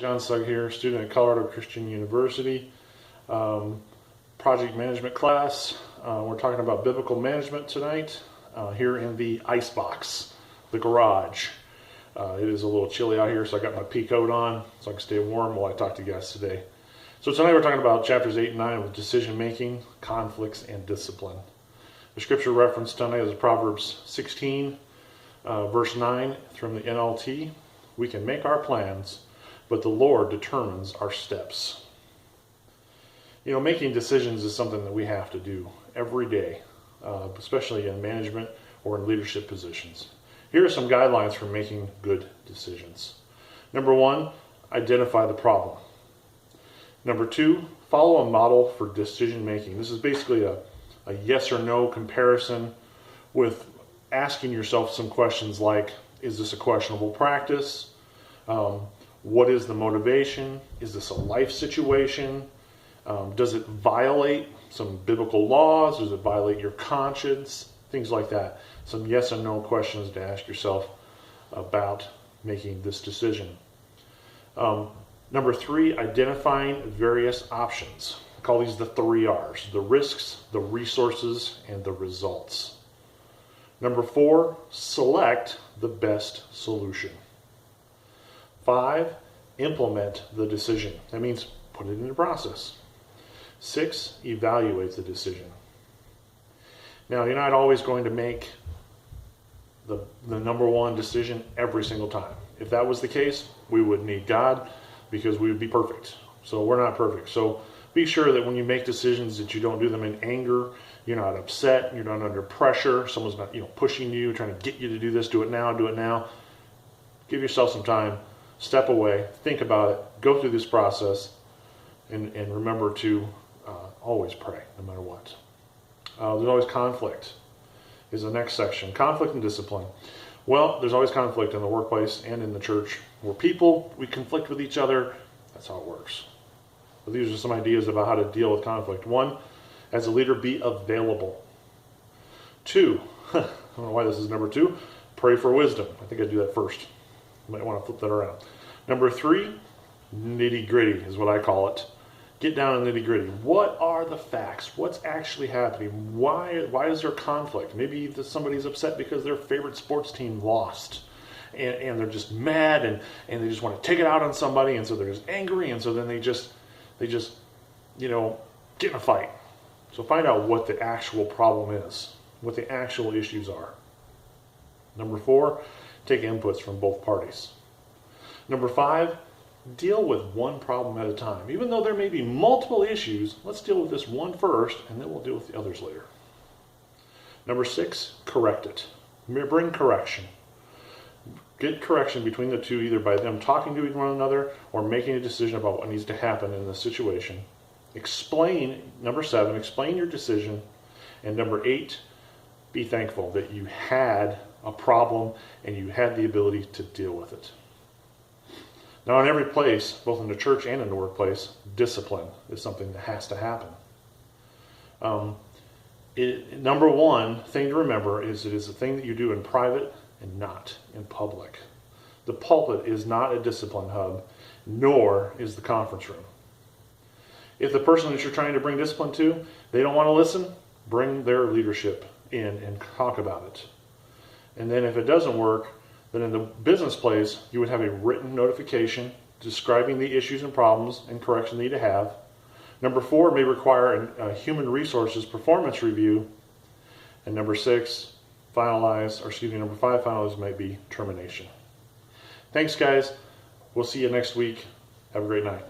John Sugg here, student at Colorado Christian University, project management class. We're talking about biblical management tonight here in the icebox, the garage. It is a little chilly out here, so I got my pea coat on so I can stay warm while I talk to you guys today. So tonight we're talking about chapters 8 and 9 with decision making, conflicts, and discipline. The scripture reference tonight is Proverbs 16, verse 9 from the NLT. We can make our plans, but the Lord determines our steps. You know, making decisions is something that we have to do every day, especially in management or in leadership positions. Here are some guidelines for making good decisions. Number 1, identify the problem. Number 2, follow a model for decision making. This is basically a yes or no comparison with asking yourself some questions like, is this a questionable practice? What is the motivation? Is this a life situation? Does it violate some biblical laws? Does it violate your conscience? Things like that. Some yes and no questions to ask yourself about making this decision. Number 3, identifying various options. I call these the 3 R's: the risks, the resources, and the results. Number 4, select the best solution. 5, implement the decision. That means put it into process. 6, evaluate the decision. Now, you're not always going to make the number 1 decision every single time. If that was the case, we would need God because we would be perfect. So we're not perfect. So be sure that when you make decisions that you don't do them in anger, you're not upset, you're not under pressure, someone's not pushing you, trying to get you to do this, do it now, do it now. Give yourself some time, step away, think about it, go through this process, and remember to always pray, no matter what. There's always conflict is the next section. Conflict and discipline. Well, there's always conflict in the workplace and in the church. We're people, we conflict with each other. That's how it works. But these are some ideas about how to deal with conflict. 1, as a leader, be available. 2, I don't know why this is number 2, pray for wisdom. I think I'd do that first. You might want to flip that around. Number 3, nitty gritty is what I call it. Get down to nitty gritty. What are the facts? What's actually happening? Why is there conflict? Maybe somebody's upset because their favorite sports team lost. And they're just mad and they just want to take it out on somebody, and so they're just angry, and so then they just get in a fight. So find out what the actual problem is, what the actual issues are. Number 4, take inputs from both parties. Number 5, deal with one problem at a time. Even though there may be multiple issues, let's deal with this one first, and then we'll deal with the others later. Number 6, correct it. Bring correction. Get correction between the two, either by them talking to one another or making a decision about what needs to happen in the situation. Number 7, explain your decision. And number 8, be thankful that you had a problem and you had the ability to deal with it. Now, in every place, both in the church and in the workplace, discipline is something that has to happen. Number 1 thing to remember is it is a thing that you do in private and not in public. The pulpit is not a discipline hub, nor is the conference room. If the person that you're trying to bring discipline to, they don't want to listen, bring their leadership in and talk about it. And then if it doesn't work, then in the business place, you would have a written notification describing the issues and problems and correction they need to have. Number 4 may require a human resources performance review. And number 5 finalize might be termination. Thanks, guys. We'll see you next week. Have a great night.